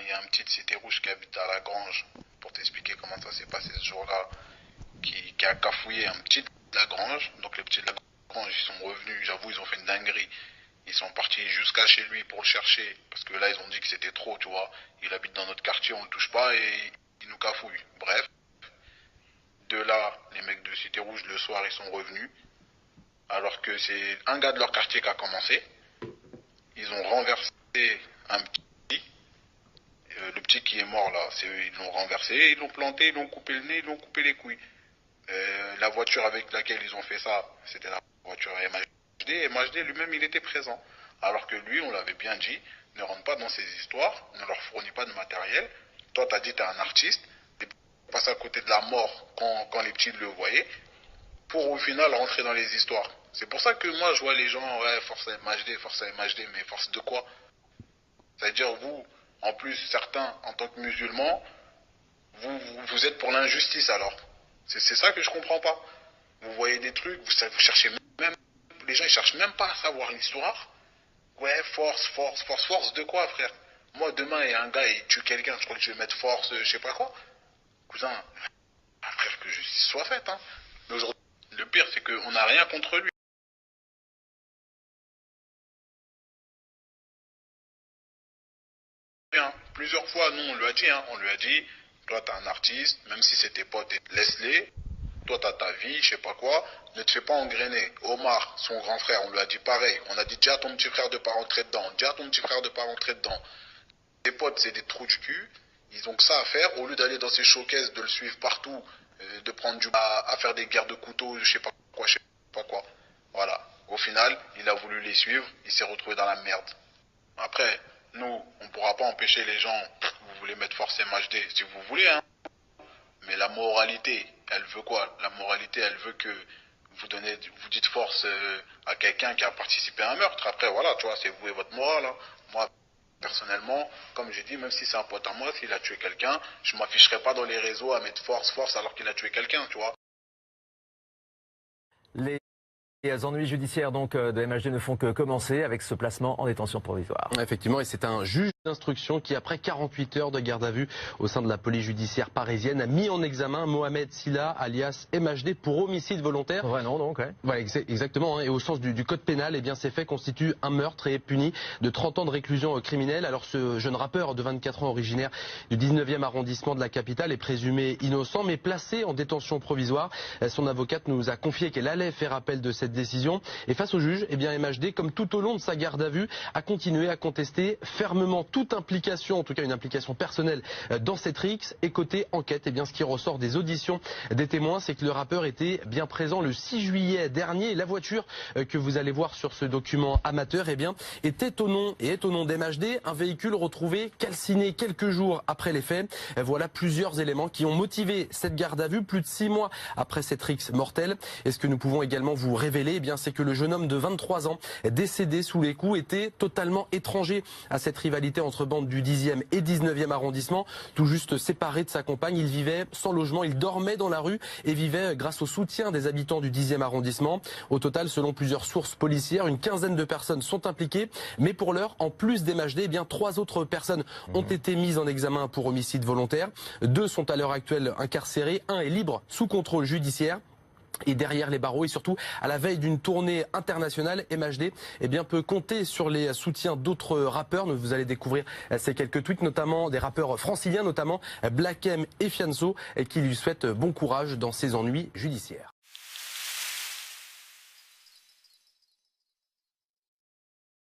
il y a un petit de Cité Rouge qui habite à la Grange, pour t'expliquer comment ça s'est passé ce jour-là, qui a cafouillé un petit de la Grange. Donc les petits de la Grange, ils sont revenus, j'avoue, ils ont fait une dinguerie. Ils sont partis jusqu'à chez lui pour le chercher, parce que là, ils ont dit que c'était trop, tu vois. Il habite dans notre quartier, on le touche pas et il nous cafouille. Bref, de là, les mecs de Cité Rouge, le soir, ils sont revenus, alors que c'est un gars de leur quartier qui a commencé. Ils ont renversé un petit, le petit qui est mort là, ils l'ont renversé, ils l'ont planté, ils l'ont coupé le nez, ils l'ont coupé les couilles. La voiture avec laquelle ils ont fait ça, c'était la voiture MHD. Et MHD lui-même, il était présent. Alors que lui, on l'avait bien dit, ne rentre pas dans ces histoires, ne leur fournit pas de matériel. Toi, t'as dit, t'es un artiste, t'es passé à côté de la mort quand les petits le voyaient, pour au final rentrer dans les histoires. C'est pour ça que moi, je vois les gens, ouais, force à MHD, mais force de quoi? C'est-à-dire, vous, en plus, certains, en tant que musulmans, vous êtes pour l'injustice alors. C'est ça que je comprends pas. Vous voyez des trucs, vous cherchez même, les gens ils cherchent même pas à savoir l'histoire. Ouais, force de quoi, frère? Moi, demain, il y a un gars, il tue quelqu'un, je crois que je vais mettre force, je sais pas quoi. Cousin, frère, que justice soit faite, hein. Mais aujourd'hui, le pire, c'est qu'on n'a rien contre lui. Hein. Plusieurs fois, nous, on lui a dit, hein, on lui a dit, toi, t'es un artiste, même si c'est tes potes, laisse-les. Toi, t'as ta vie, je sais pas quoi, ne te fais pas engrainer. Omar, son grand frère, on lui a dit pareil. On a dit, dis à ton petit frère de pas rentrer dedans. Dis à ton petit frère de pas rentrer dedans. Tes potes, c'est des trous du cul. Ils ont que ça à faire. Au lieu d'aller dans ces showcases, de le suivre partout, de prendre à faire des guerres de couteaux, je sais pas quoi. Voilà. Au final, il a voulu les suivre. Il s'est retrouvé dans la merde. Après, nous, on pourra pas empêcher les gens. Vous voulez mettre force MHD, si vous voulez, hein. Mais la moralité, elle veut quoi? La moralité, elle veut que vous dites force à quelqu'un qui a participé à un meurtre. Après, voilà, tu vois, c'est vous et votre morale. Hein. Moi, personnellement, comme j'ai dit, même si c'est un pote à moi, s'il a tué quelqu'un, je m'afficherai pas dans les réseaux à mettre force, alors qu'il a tué quelqu'un, tu vois. Les ennuis judiciaires donc de MHD ne font que commencer avec ce placement en détention provisoire. Effectivement, et c'est un juge d'instruction qui, après 48 heures de garde à vue au sein de la police judiciaire parisienne, a mis en examen Mohamed Silla, alias MHD, pour homicide volontaire. Vrai nom donc, ouais. Voilà, exactement. Hein, et au sens du code pénal, eh bien, ces faits constituent un meurtre et est puni de 30 ans de réclusion criminelle. Alors ce jeune rappeur de 24 ans, originaire du 19e arrondissement de la capitale, est présumé innocent, mais placé en détention provisoire. Son avocate nous a confié qu'elle allait faire appel de cette décision. Et face au juge, eh bien, MHD, comme tout au long de sa garde à vue, a continué à contester fermement toute implication, en tout cas une implication personnelle dans cette rixe. Et côté enquête, eh bien, ce qui ressort des auditions des témoins, c'est que le rappeur était bien présent le 6 juillet dernier. Et la voiture que vous allez voir sur ce document amateur, eh bien, est au nom d'MHD, un véhicule retrouvé calciné quelques jours après les faits. Voilà plusieurs éléments qui ont motivé cette garde à vue plus de 6 mois après cette rixe mortelle. Et ce que nous pouvons également vous révéler, eh bien, c'est que le jeune homme de 23 ans, décédé sous les coups, était totalement étranger à cette rivalité entre bandes du 10e et 19e arrondissement. Tout juste séparé de sa compagne, il vivait sans logement, il dormait dans la rue et vivait grâce au soutien des habitants du 10e arrondissement. Au total, selon plusieurs sources policières, une quinzaine de personnes sont impliquées. Mais pour l'heure, en plus d'MHD, eh bien, 3 autres personnes ont été mises en examen pour homicide volontaire. 2 sont à l'heure actuelle incarcérés, 1 est libre sous contrôle judiciaire. Et derrière les barreaux et surtout à la veille d'une tournée internationale, MHD eh bien, peut compter sur les soutiens d'autres rappeurs. Vous allez découvrir ces quelques tweets, notamment des rappeurs franciliens, notamment Black M et Fianso, qui lui souhaitent bon courage dans ses ennuis judiciaires.